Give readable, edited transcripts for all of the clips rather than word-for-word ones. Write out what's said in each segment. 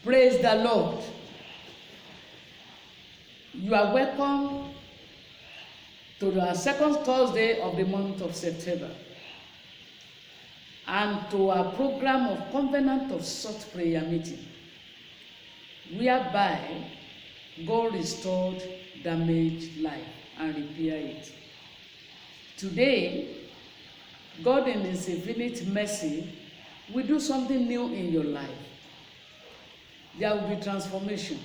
Praise the Lord. You are welcome to the second Thursday of the month of September and to our program of Covenant of Salt Prayer Meeting, whereby God restored damaged life and repair it. Today, God in His infinite mercy will do something new in your life. There will be transformation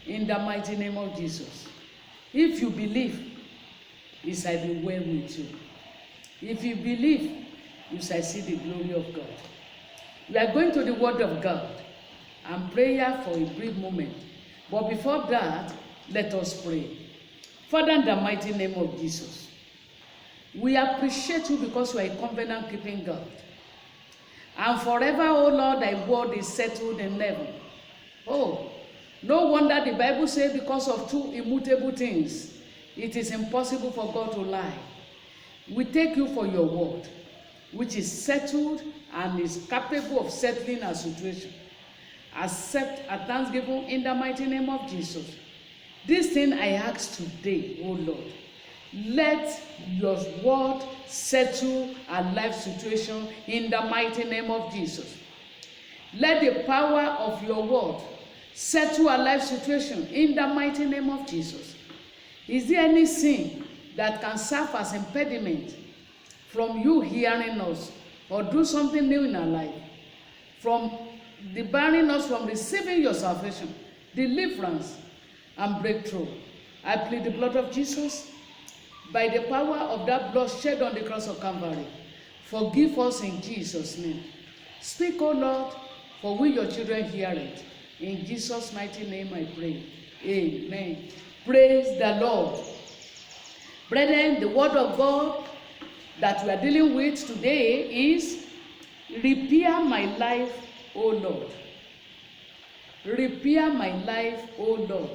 in the mighty name of Jesus. If you believe, it shall be well with you. If you believe, you shall see the glory of God. We are going to the Word of God and prayer for a brief moment. But before that, let us pray. Father, in the mighty name of Jesus, we appreciate you because you are a covenant-keeping God. And forever, O Lord, thy word is settled in heaven. Oh, no wonder the Bible says because of two immutable things, it is impossible for God to lie. We take you for your word, which is settled and is capable of settling our situation. Accept our thanksgiving in the mighty name of Jesus. This thing I ask today, O Lord, let your word settle our life situation in the mighty name of Jesus. Let the power of your word settle our life situation in the mighty name of Jesus. Is there any sin that can serve as impediment from you hearing us or do something new in our life, from debarring us from receiving your salvation, deliverance, and breakthrough? I plead the blood of Jesus. By the power of that blood shed on the cross of Calvary, forgive us in Jesus' name. Speak, O Lord, for we your children hear it. In Jesus' mighty name I pray. Amen. Praise the Lord. Brethren, the word of God that we are dealing with today is repair my life, O Lord. Repair my life, O Lord.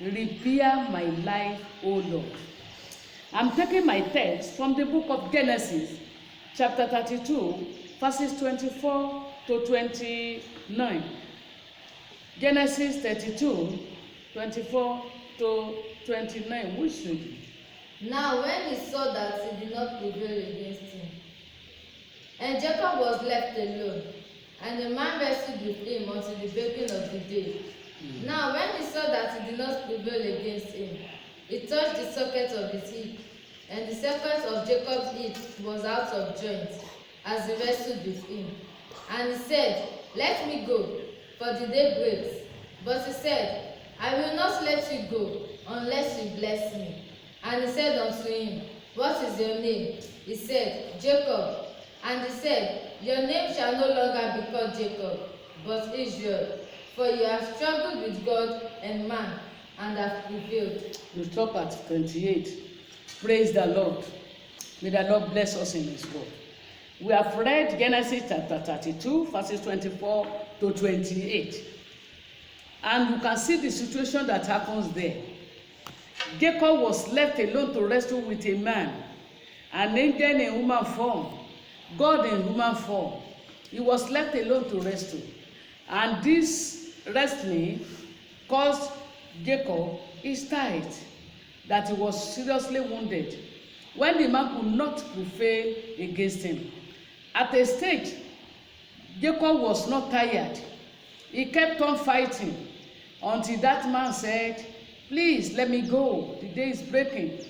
Repair my life, O Lord. I'm taking my text from the book of Genesis, chapter 32, verses 24 to 29. Genesis 32, 24 to 29. Which should be? Now when he saw that he did not prevail against him, and Jacob was left alone, and the man wrestled with him until the breaking of the day. Now when he saw that he did not prevail against him, he touched the socket of his hip, and the circlet of Jacob's hip was out of joint, as he wrestled with him. And he said, Let me go, for the day breaks. But he said, I will not let you go, unless you bless me. And he said unto him, What is your name? He said, Jacob. And he said, Your name shall no longer be called Jacob, but Israel, for you have struggled with God and man, and have prevailed. We stop at 28. Praise the Lord. May the Lord bless us in His word. We have read Genesis chapter 32, verses 24 to 28. And you can see the situation that happens there. Jacob was left alone to wrestle with a man, an angel in human form, God in human form. He was left alone to wrestle. And this wrestling caused Jacob his tithe, that he was seriously wounded when the man could not prevail against him. At a stage, Jacob was not tired. He kept on fighting until that man said, Please let me go. The day is breaking.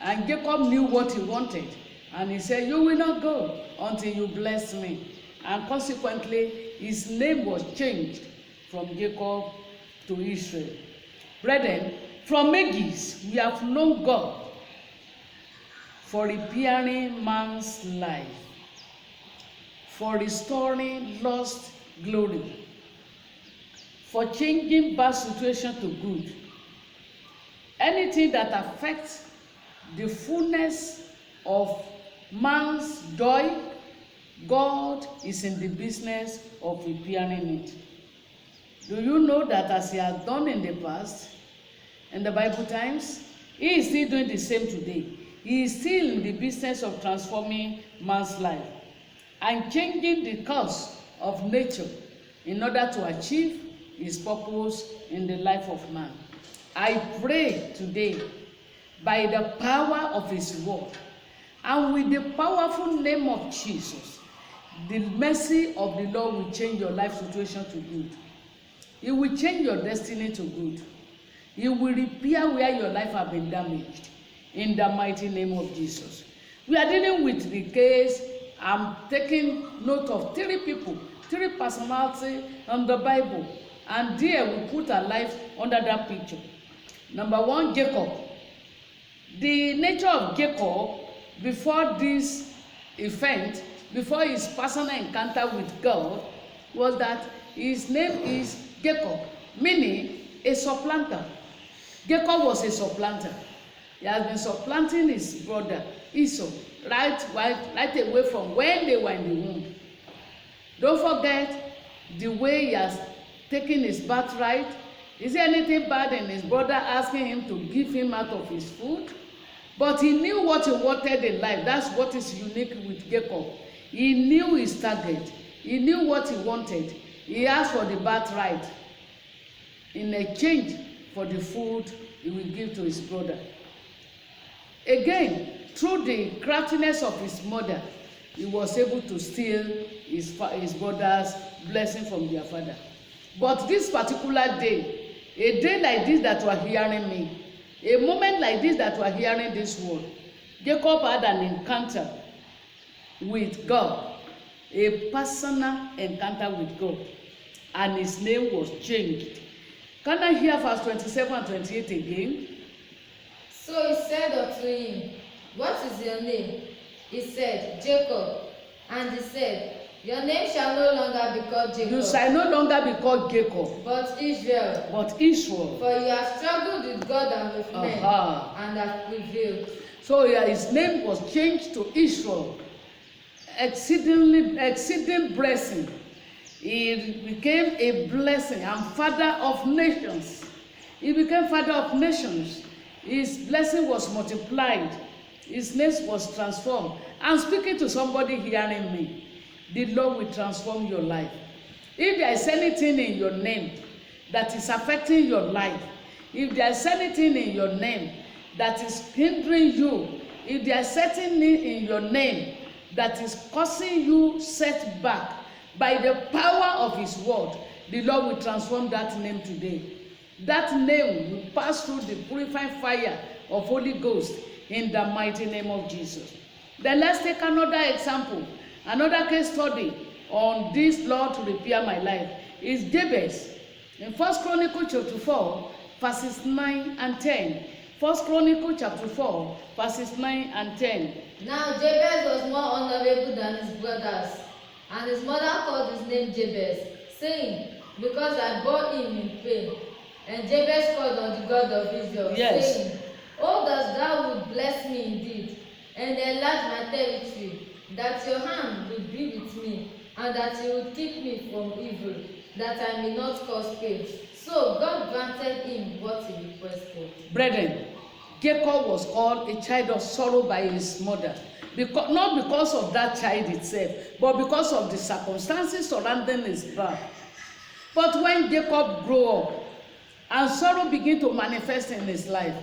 And Jacob knew what he wanted. And he said, You will not go until you bless me. And consequently, his name was changed from Jacob to Israel. Brethren, from ages, we have known God for repairing man's life, for restoring lost glory, for changing bad situation to good. Anything that affects the fullness of man's joy, God is in the business of repairing it. Do you know that as He has done in the past, in the Bible times, He is still doing the same today. He is still in the business of transforming man's life and changing the course of nature in order to achieve his purpose in the life of man. I pray today, by the power of his word and with the powerful name of Jesus, the mercy of the Lord will change your life situation to good. It will change your destiny to good. It will repair where your life has been damaged, in the mighty name of Jesus. We are dealing with the case. I'm taking note of 3 people, 3 personalities on the Bible, and there we put our life under that picture. Number 1, Jacob. The nature of Jacob before this event, before his personal encounter with God, was that his name is Jacob, meaning a supplanter. Jacob was a supplanter. He has been supplanting his brother Esau right away from when they were in the womb. Don't forget the way he has taken his birthright. Is there anything bad in his brother asking him to give him out of his food? But he knew what he wanted in life. That's what is unique with Jacob. He knew his target. He knew what he wanted. He asked for the birthright in exchange for the food he will give to his brother. Again, through the craftiness of his mother, he was able to steal his brother's blessing from their father. But this particular day, a day like this that you are hearing me, a moment like this that you are hearing this word, Jacob had an encounter with God, a personal encounter with God, and his name was changed. Can I hear verse 27 and 28 again? So he said unto him, What is your name? He said, Jacob. And he said, Your name shall no longer be called Jacob. You shall no longer be called Jacob, but Israel. But Israel. For you have struggled with God and with men, and have prevailed. So his name was changed to Israel. Exceeding blessing. He became a blessing and father of nations. He became father of nations. His blessing was multiplied. His name was transformed. I'm speaking to somebody hearing me. The Lord will transform your life. If there is anything in your name that is affecting your life, if there is anything in your name that is hindering you, if there is anything in your name that is causing you setback, by the power of his word, the Lord will transform that name today. That name will pass through the purifying fire of Holy Ghost in the mighty name of Jesus. Then let's take another example, another case study on this Lord to repair my life is Jabez. In 1 Chronicles chapter 4, verses 9 and 10. 1 Chronicles chapter 4, verses 9 and 10. Now Jabez was more honorable than his brothers, and his mother called his name Jabez, saying, Because I bore him in pain. And Jabez called on the God of Israel, saying, Oh, that thou would bless me indeed, and enlarge my territory, that your hand would be with me, and that you would keep me from evil, that I may not cause pain. So God granted him what he requested. Brethren, Jacob was called a child of sorrow by his mother. Not because of that child itself, but because of the circumstances surrounding his birth. But when Jacob grew up and sorrow began to manifest in his life,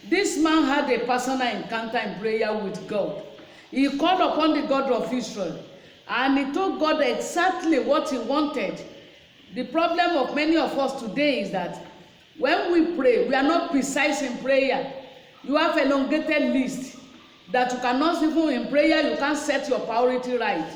this man had a personal encounter in prayer with God. He called upon the God of Israel and he told God exactly what he wanted. The problem of many of us today is that when we pray, we are not precise in prayer. You have an elongated list that you cannot, even in prayer, you can't set your priority right.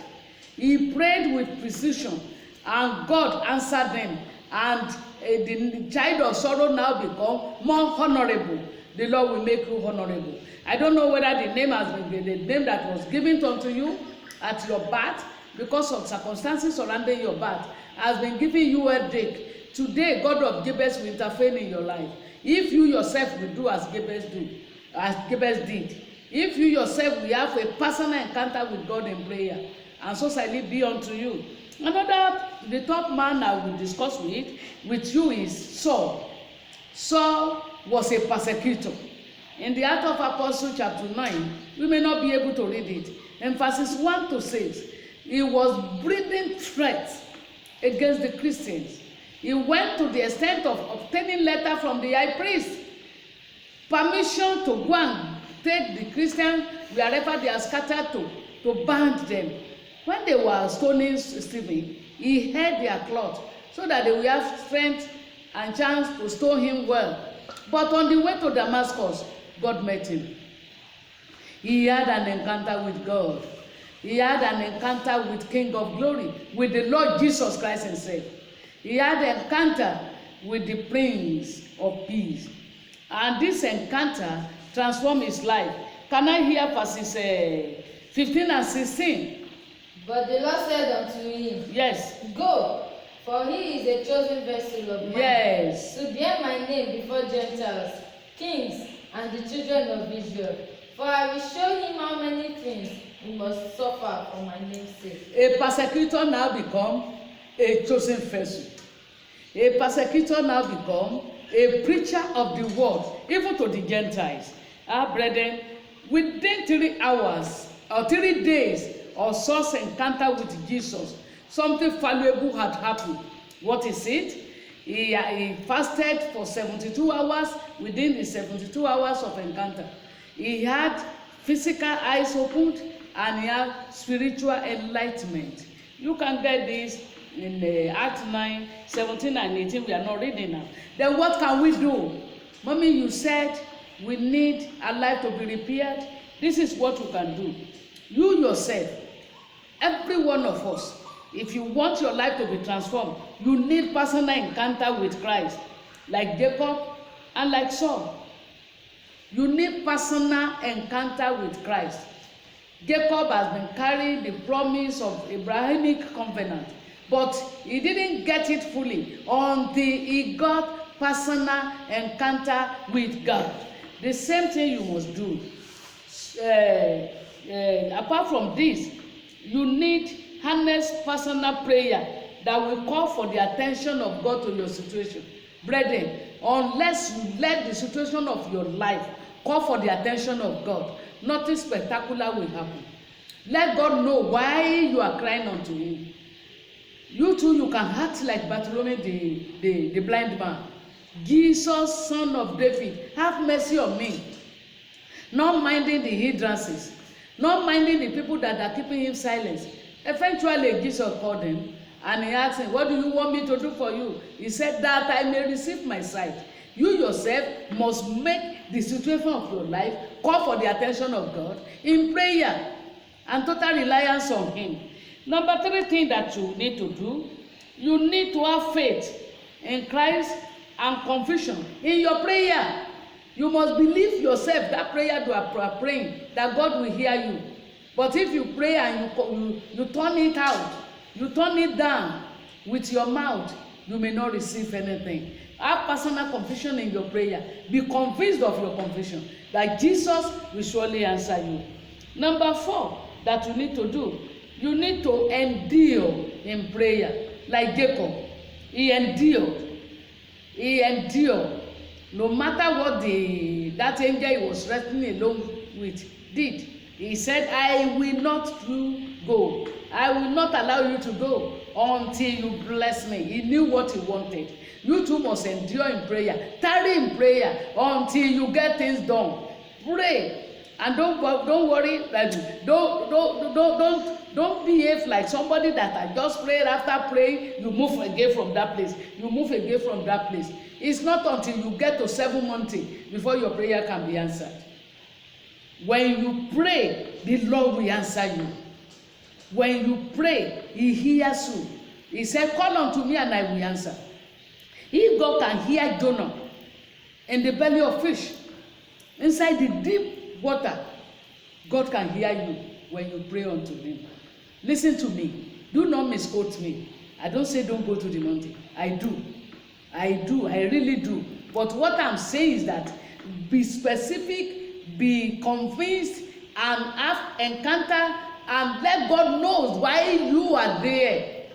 He prayed with precision and God answered him, and the child of sorrow now become more honorable. The Lord will make you honorable. I don't know whether the name has been the name that was given unto you at your birth because of circumstances surrounding your birth has been giving you a headache. Today, God of Jabez will intervene in your life. If you yourself will do as Jabez did, if you yourself will have a personal encounter with God in prayer, and so shall it be unto you. The top man I will discuss with you is Saul. Saul was a persecutor. In the Acts of Apostles chapter 9, we may not be able to read it. In verses 1 to 6, he was breathing threats against the Christians. He went to the extent of obtaining letter from the high priest, permission to go and take the Christians wherever they are scattered to bind them. When they were stoning Stephen, he held their cloth so that they will have strength and chance to stone him well. But on the way to Damascus, God met him. He had an encounter with God. He had an encounter with King of Glory, with the Lord Jesus Christ himself. He had an encounter with the Prince of Peace. And this encounter transformed his life. Can I hear verses 15 and 16? But the Lord said unto him, Yes. Go, for he is a chosen vessel of mine, Yes. to bear my name before Gentiles, kings, and the children of Israel. For I will show him how many things he must suffer for my name's sake. A persecutor now become a chosen vessel. A persecutor now become a preacher of the word, even to the Gentiles. Brethren, within 3 hours or 3 days of such encounter with Jesus, something valuable had happened. What is it? He fasted for 72 hours. Within the 72 hours of encounter, he had physical eyes opened and he had spiritual enlightenment. You can get this in Acts 9, 17 and 18. We are not reading now. Then what can we do? Mommy, you said we need our life to be repaired. This is what you can do. You yourself, every one of us, if you want your life to be transformed, you need personal encounter with Christ, like Jacob and like Saul. You need personal encounter with Christ. Jacob has been carrying the promise of Abrahamic covenant, but he didn't get it fully until he got personal encounter with God. The same thing you must do. Apart from this, you need earnest personal prayer that will call for the attention of God to your situation. Brethren, unless you let the situation of your life call for the attention of God, nothing spectacular will happen. Let God know why you are crying unto him. You too, you can act like Bartholomew the blind man. Jesus, son of David, have mercy on me. Not minding the hindrances, not minding the people that are keeping him silent. Eventually, Jesus called him and he asked him, what do you want me to do for you? He said, that I may receive my sight. You yourself must make the situation of your life call for the attention of God in prayer and total reliance on him. Number 3 thing that you need to do, you need to have faith in Christ and conviction in your prayer. You must believe yourself that prayer you are praying, that God will hear you. But if you pray and you turn it out, you turn it down with your mouth, you may not receive anything. Have personal conviction in your prayer. Be convinced of your conviction that Jesus will surely answer you. Number 4 that you need to do, you need to endure in prayer. Like Jacob, he endured. He endured. No matter what that angel he was wrestling along with did, he said, I will not go. I will not allow you to go until you bless me. He knew what he wanted. You too must endure in prayer. Tarry in prayer until you get things done. Pray. And don't worry. Don't behave like somebody that had just prayed. After praying, you move again from that place. You move again from that place. It's not until you get to 7 months before your prayer can be answered. When you pray, the Lord will answer you. When you pray, he hears you. He said, call unto me and I will answer. If God can hear Jonah in the belly of fish, inside the deep water, God can hear you when you pray unto him. Listen to me. Do not misquote me. I don't say don't go to the mountain. I do. I really do. But what I'm saying is that be specific, be convinced, and have encounter, and let God know why you are there.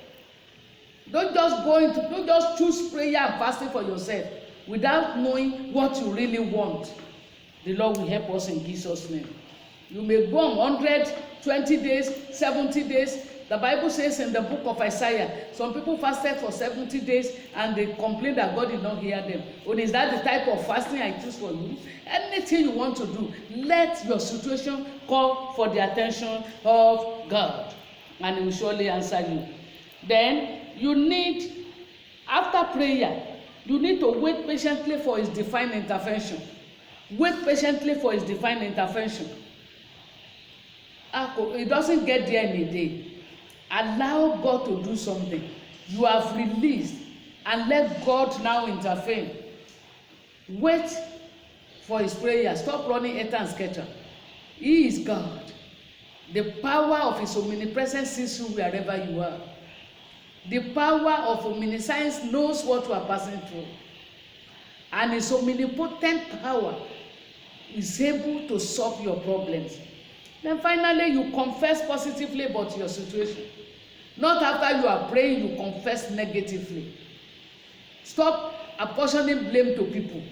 Don't just choose prayer and fasting for yourself without knowing what you really want. The Lord will help us in Jesus' name. You may go on 100, 20 days, 70 days, The Bible says in the book of Isaiah, some people fasted for 70 days and they complained that God did not hear them. Oh, is that the type of fasting I choose for you? Anything you want to do, let your situation call for the attention of God, and He will surely answer you. Then you need, after prayer, you need to wait patiently for His divine intervention. Wait patiently for His divine intervention. It doesn't get there in a day. Allow God to do something. You have released, and let God now intervene. Wait for His prayer. Stop running enter and scatter. He is God. The power of His omnipresence sees you wherever you are. The power of omniscience knows what you are passing through. And His omnipotent power is able to solve your problems. Then finally, you confess positively about your situation. Not after you are praying, you confess negatively. Stop apportioning blame to people.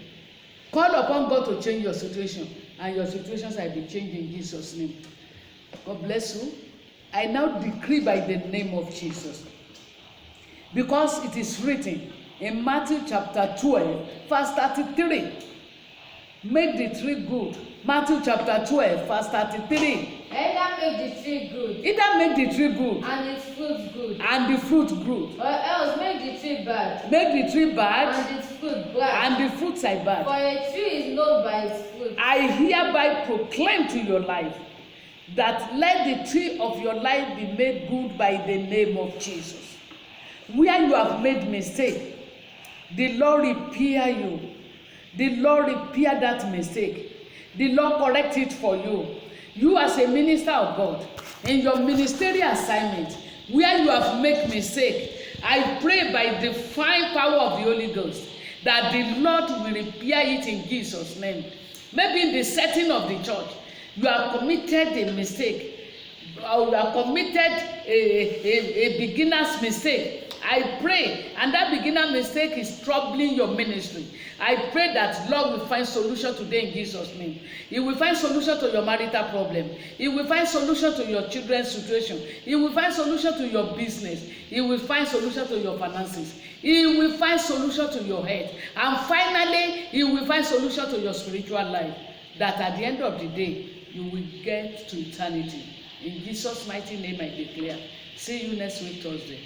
Call upon God to change your situation, and your situations will be changed in Jesus' name. God bless you. I now decree by the name of Jesus. Because it is written in Matthew chapter 12, verse 33. Make the tree good. Matthew chapter 12, verse 33. Either make the tree good. Either make the tree good. And its fruit good. And the fruit good. Or else make the tree bad. Make the tree bad. And its fruit bad. And the fruits are bad. For a tree is known by its fruit. I hereby proclaim to your life that let the tree of your life be made good by the name of Jesus. Where you have made mistake, the Lord repair you. The Lord repair that mistake. The Lord correct it for you. You as a minister of God, in your ministerial assignment, where you have made mistake, I pray by the fine power of the Holy Ghost that the Lord will repair it in Jesus' name. Maybe in the setting of the church, you have committed a mistake, or you have committed a beginner's mistake. I pray, and that beginner mistake is troubling your ministry. I pray that Lord will find solution today in Jesus' name. He will find solution to your marital problem. He will find solution to your children's situation. He will find solution to your business. He will find solution to your finances. He will find solution to your health. And finally, He will find solution to your spiritual life. That at the end of the day, you will get to eternity. In Jesus' mighty name I declare. See you next week, Thursday.